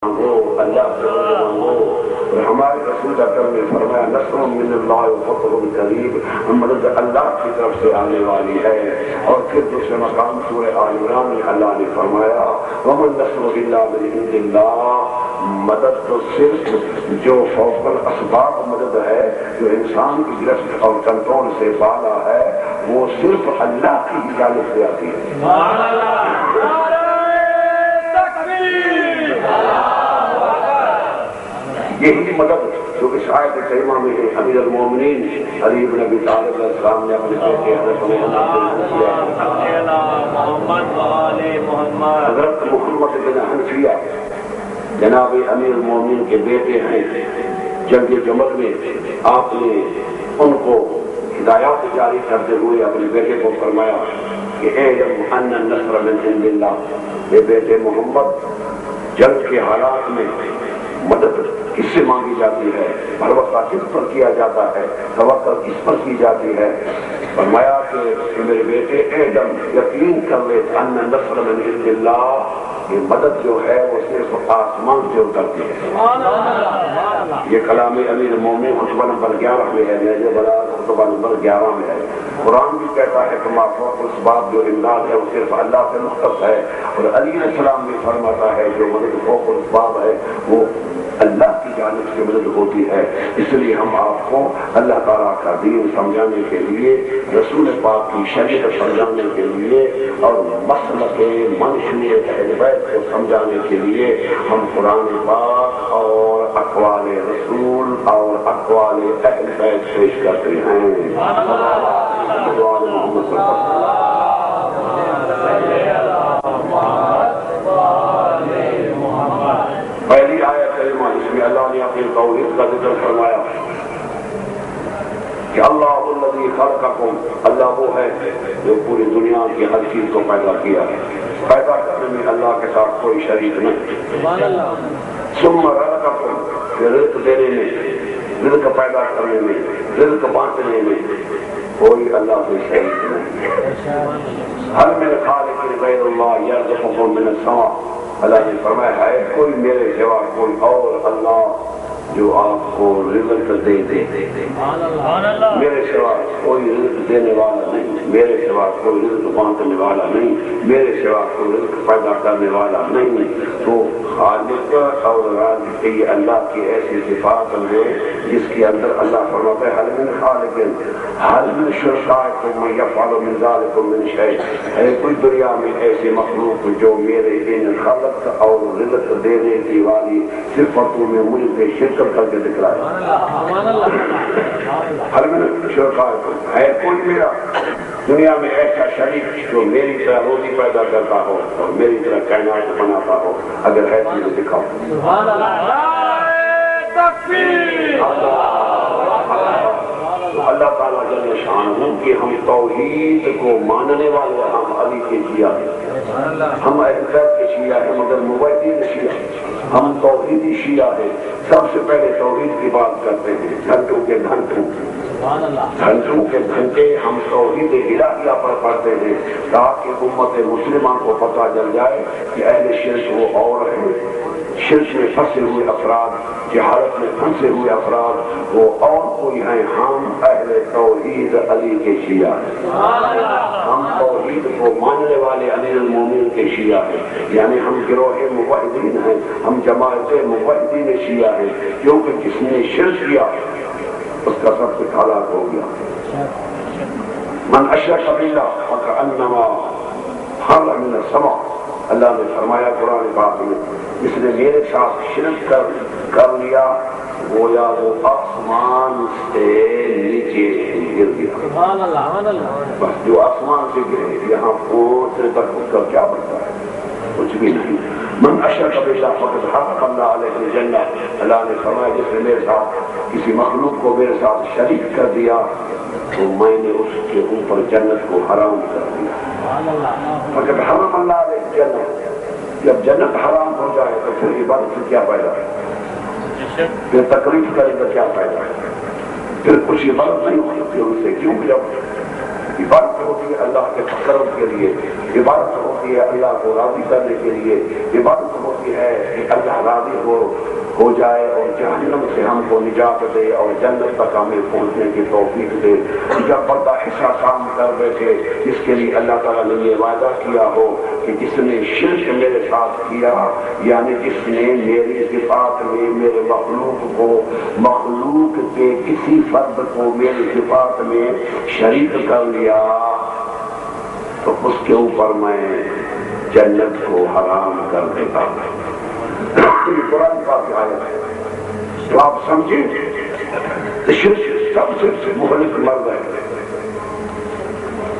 اللہ سے مانگو. اور ہمارے رسول اکرم نے فرمایا نصر من اللہ و فتح قریب، مدد اللہ کی طرف سے آنے والی ہے. اور پھر دوسرے مقام سورہ آل عمران میں اللہ نے فرمایا ومن نصر الا من عند اللہ، مدد تو صرف جو فوق الاسباب مدد ہے، جو انسان کی گرفت اور کنٹرول سے بالا ہے، وہ صرف اللہ کی جانب سے آتی ہے. یہی مدد جو اس آیت کریمہ میں ہے. امیر المومنین علی بن ابی طالب علیہ السلام نے اپنے بیٹے حضرت محمد بن حنفیہ جناب امیر المومنین کے بیٹے ہیں. جنگ جمل میں آپ نے ان کو ہدایات جاری کرتے ہوئے اپنے بیٹے کو فرمایا کہ اعلم ان النصر من عند اللہ، اے بیٹے محمد، جنگ کے حالات میں مدد کس سے مانگی جاتی ہے، بھروسہ کس پر کیا جاتا ہے، توکل کس پر کی جاتی ہے. فرمایا کہ میرے بیٹے اعلم، یقین کر لے، ان النصر من عند اللہ، یہ مدد جو ہے وہ صرف آسمان سے اترتی ہے. یہ کلام امیر مومن خطبہ نمبر 11 میں ہے، نہج البلاغہ خطبہ نمبر 11 میں ہے. قرآن بھی کہتا ہے کہ ما فوق الاسباب جو امداد ہے وہ صرف اللہ سے مختص ہے. اور علی علیہ السلام بھی فرماتا ہے جو مدد فوق الاسباب ہے وہ اللہ کی جانب سے مدد ہوتی ہے. اس لیے ہم آپ کو اللہ تعالیٰ کا دین سمجھانے کے لیے، رسول پاک کی شریعت سمجھانے کے لیے اور مسلک منشور اہل بیت کو سمجھانے کے لیے ہم قرآن پاک اور اقوال رسول اور اقوال اہل بیت پیش کرتے ہیں. پہلی آیت کریمہ جس میں اللہ نے اپنی توحید کا ذکر فرمایا کہ اللہ الذی خلقکم، اللہ وہ ہے جو پوری دنیا کی ہر چیز کو پیدا کیا ہے. پیدا کرنے میں اللہ کے ساتھ کوئی شریک نہیں. ثم رزقکم، پھر رزق دینے میں، رزق پیدا کرنے میں، رزق بانٹنے میں کوئی اللہ سے شریک نہیں. هل من خالق غیر اللہ یرزقکم من السماء، اللہ نے فرمایا ہے کوئی میرے سوا کوئی اور اللہ جو آپ کو رزق دے دے. میرے سوا کوئی رزق دینے والا نہیں، میرے سوا کوئی رزق بانٹنے والا نہیں، میرے سوا کوئی رزق پیدا کرنے والا نہیں. تو خالق اور رازق یہ اللہ کی ایسی صفات ہیں جس کے اندر اللہ فرماتا ہے حل من خالق حل من شرکائکم من یفعل من ذلکم من شیء، ہے کوئی دنیا میں ایسی مخلوق جو میرے ان خلق اور رزق دینے کی والی صفتوں میں مجھ سے شرکت کر کے دکھلائے. حل من شرکائکم، ہے کوئی میرا دنیا میں ایسا شریک جو میری طرح روزی پیدا کرتا ہو اور میری طرح کائنات بناتا ہو؟ اگر ہے تو مجھے دکھاؤ. اللہ تعالیٰ جل شانہ کہ ہم توحید کو ماننے والے، ہم علی کے شیعہ ہیں، ہم اہل بیت کے شیعہ ہیں مگر موحدین شیعہ، ہم توحیدی شیعہ ہیں. سب سے پہلے توحید کی بات کرتے ہیں، گھنٹوں کے گھنٹوں گھنٹوں کے گھنٹے ہم توحید الہیہ پر پڑھتے ہیں تاکہ امت مسلمان کو پتہ چل جائے کہ اہل شرک وہ اور ہیں، شرک میں پھنسے ہوئے افراد، جہالت میں پھنسے ہوئے افراد وہ اور کوئی ہیں. ہم اہل توحید علی کے شیعہ ہیں، ہم توحید کو ماننے والے امیر المومنین کے شیعہ ہیں. یعنی ہم گروہ موحدین ہیں، ہم جماعت موحدین شیعہ ہیں، کیونکہ جس نے شرک کیا اس کا سب کچھ ہلاک ہو گیا. من اشرک باللہ فکأنما خر من السماء، اللہ نے فرمایا قرآن پاک میں جس نے میرے ساتھ شرک کر لیا گویا وہ آسمان سے نیچے گر گیا. بس جو آسمان سے گرے یہاں پہنچنے تک اس کا کیا بنتا ہے؟ کچھ بھی نہیں. من اشرک باللہ فقد حرم اللہ علیہ الجنہ، اللہ نے فرمایا جس نے میرے ساتھ کسی مخلوق کو میرے ساتھ شریک کر دیا تو میں نے اس کے اوپر جنت کو حرام کر دیا. فقد حرم اللہ علیہ الجنہ، جب جنت حرام ہو جائے تو پھر عبادت سے کیا فائدہ ہے؟ پھر تکلیف کرے تو کیا فائدہ ہے؟ پھر کچھ عبادت نہیں ہو سکتی ان سے. کیوں؟ جب عبادت ہوتی ہے اللہ کے تقرب کے لیے، عبادت ہوتی ہوتی ہے اللہ کو راضی کرنے کے لیے، عبادت ہوتی ہے کہ اللہ راضی ہو جائے اور جہنم سے ہم کو نجات دے اور جنت تک ہمیں پہنچنے کی توفیق دے۔ جب بندہ ایسا کام کر بیٹھے جس کے لیے اللہ تعالیٰ نے یہ وعدہ کیا ہو کہ جس نے شرک میرے ساتھ کیا، یعنی جس نے میری صفات میں میرے مخلوق کے کسی فرد کو میری صفات میں شریک کر لیا تو اس کے اوپر میں جنت کو حرام کر دیتا ہوں۔ قرآن پاک کی آیت ہے، تو آپ سمجھیں شرک سب سے مہلک مرد ہے۔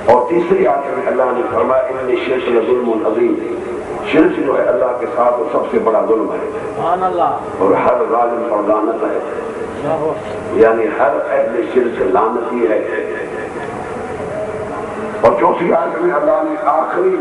اور تیسری آیت میں اللہ نے فرمایا ان الشرک لظلم عظیم، شرک جو ہے اللہ کے ساتھ وہ سب سے بڑا ظلم ہے اور ہر ظالم اور لعنت ہے، یعنی ہر اہل شرک لعنتی ہے۔ اور چوتھی آیت میں اللہ نے آخری